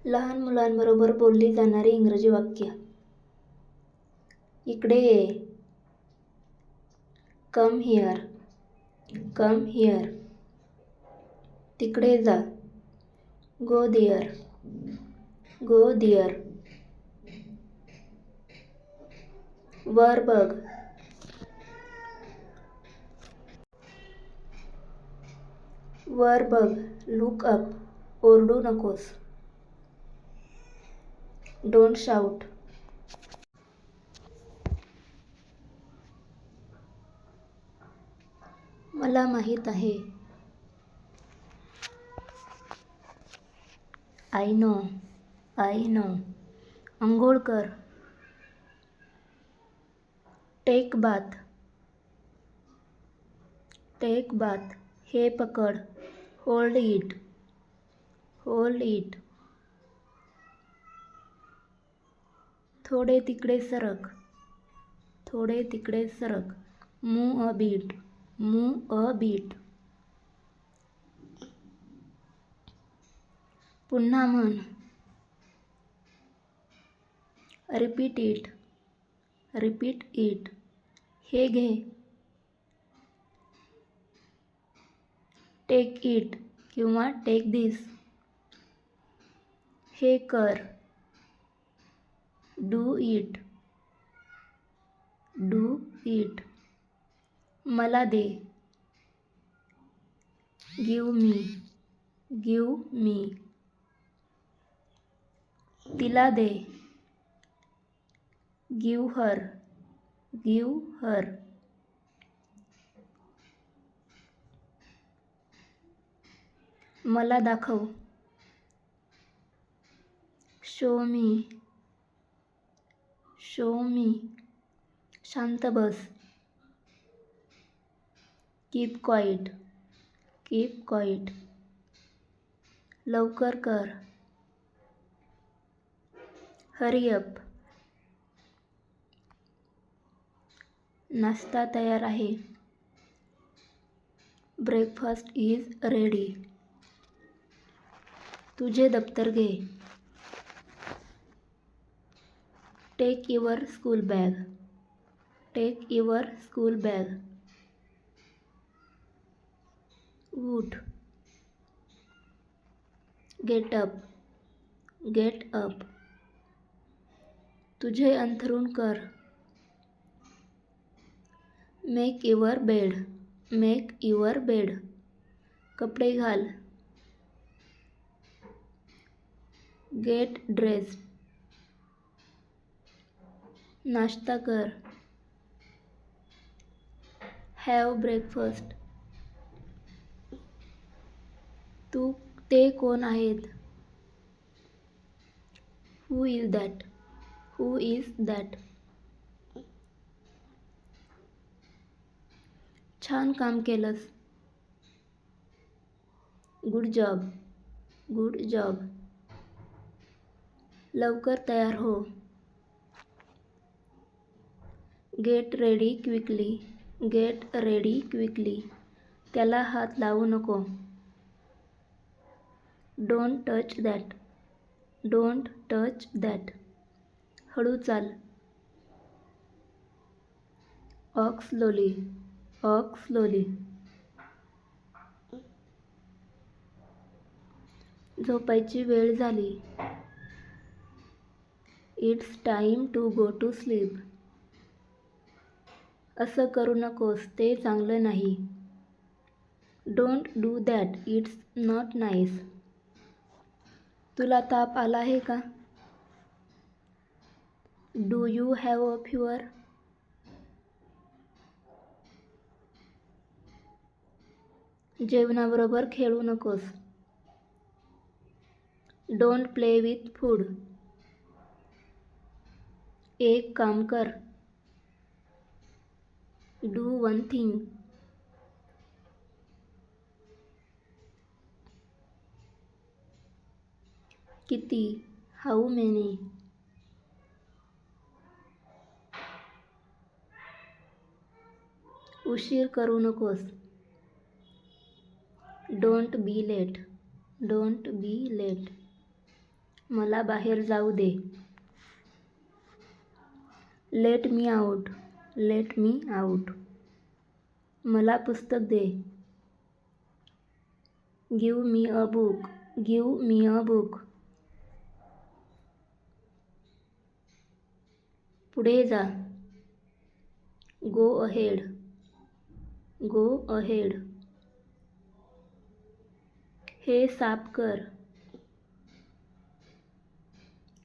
लहान मुलांबरोबर बोलली जाणारी इंग्रजी वाक्य. इकडे ये. Come here. Come here. तिकडे जा. Go there. Go there. वर बघ. वर बघ. Look up. ओरडू नकोस. Don't shout. मला माहीत आहे. I know. I know. अंघोळ कर. Take bath. Take bath. हे पकड. Hold it. Hold it. थोडे तिकडे सरक. थोडे तिकडे सरक. Move a bit. Move a bit. पुन्हा म्हण. Repeat it. Repeat it. हे घे. टेक इट किंवा टेक दिस. हे कर. Do it. Do it. मला दे. Give me. Give me. तिला दे. Give her. Give her. मला दाखव. Show me. Show me. शांत बस. Keep quiet. Keep quiet. लवकर कर. Hurry up. नाश्ता तयार आहे. Breakfast is ready. तुझे दप्तर घे. Take your school bag. Take your school bag. उठ. Get up. Get up. तुझे अंथरूण कर. Make your bed. Make your bed. कपडे घाल. Get dressed. नाश्ता कर. Have breakfast. ते कोण आहेत? Who is that? Who is that? छान काम केलंस. Good job. Good job. लवकर तयार हो. Get ready quickly. Get ready quickly. त्याला हात लावू नको. Don't touch that. Don't touch that. हळू चाल. Walk slowly. Walk slowly. झोपायची वेळ झाली. It's time to go to sleep. असं करू नकोस. ते चांगलं नाही. Don't do that. It's not nice. तुला ताप आला आहे का? Do you have a fever? जेवणाबरोबर खेळू नकोस. Don't play with food. एक काम कर. Do one thing. किती? How many? उशीर करू नकोस. Don't be late. Don't be late. मला बाहेर जाऊ दे. Let me out. Let me out. मला पुस्तक दे. Give me a book. Give me a book. पुढे जा. Go ahead. Go ahead. हे साफ कर.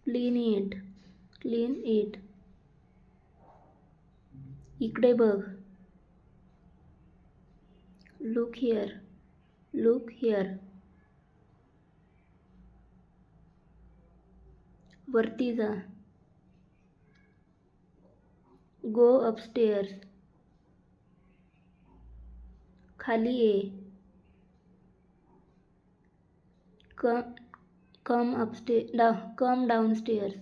Clean it. Clean it. इकडे बघ. Look here. Look here. वरती जा. गो अपस्टेअर्स. खाली ये. कम डाउनस्टेअर्स.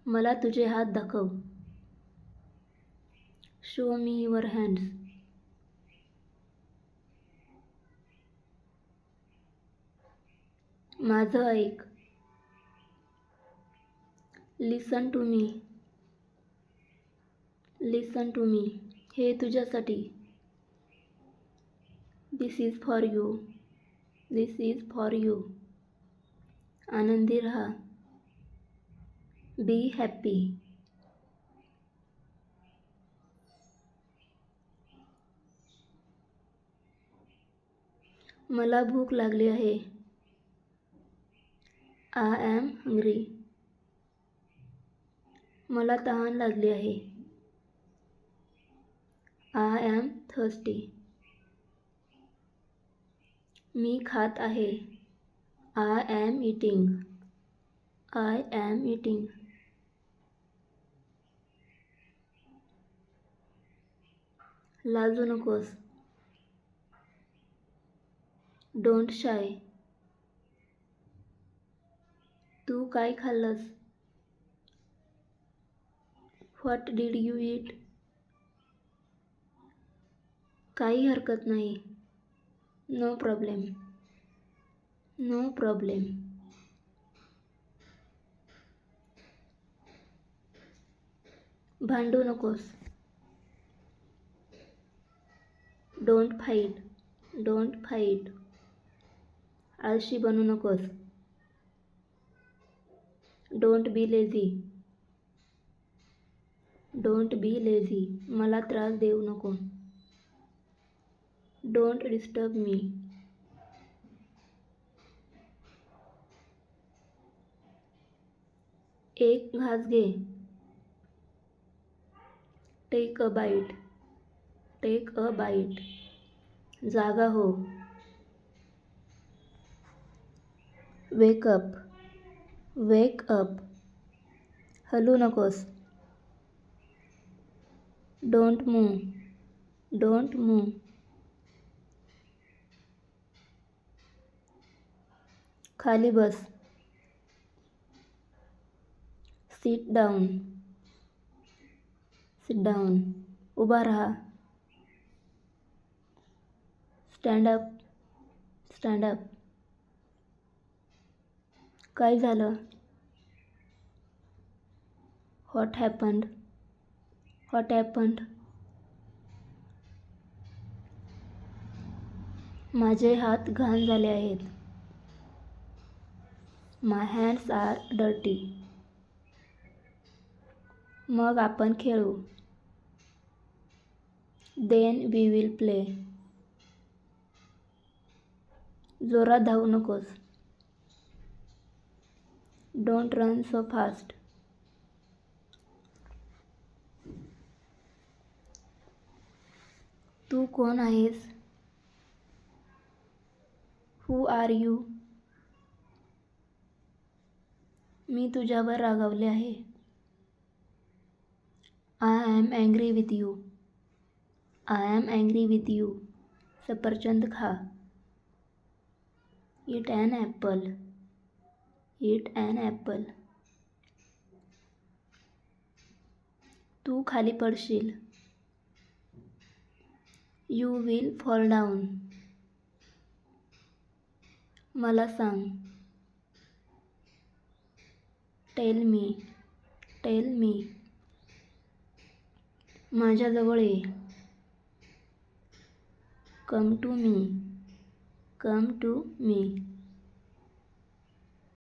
मला तुझे हात दाखव. Show me your hands. माझं ऐक. Listen to me. Listen to me. हे तुझ्यासाठी. This is for you. This is for you. आनंदी राहा. Be happy. मला भूक लागली आहे. I am hungry. मला तहान लागली आहे. I am thirsty. मी खात आहे. I am eating. I am eating. लाजू नकोस. Don't shy. तू काय खाल्लंस? What did you eat? काही हरकत नाही. No problem. No problem. भांडू नकोस. Don't fight. Don't fight. आळशी बनू नकोस. Don't be lazy. Don't be lazy. मला त्रास देऊ नको. Don't disturb me. एक घास घे. Take a bite. Take a bite. जागा हो. Wake up. Wake up. हलू नकोस. Don't move. Don't move. खाली बस. Sit down. Sit down. उभा राहा. Stand up. Stand up. काय झालं? What happened? What happened? माझे हात घाण झाले आहेत. My hands are dirty. मग आपण खेळू. Then we will play. जोरात धावू नकोस. Don't run so fast. तू कोण आहेस? Who are you? मी तुझ्यावर रागावले आहे. I am angry with you. I am angry with you. सफरचंद खा. Eat an apple. Eat an Apple. तू खाली पडशील. You will fall down. मला सांग. Tell me. Tell me. माझ्याजवळ ये. Come to me. Come to me.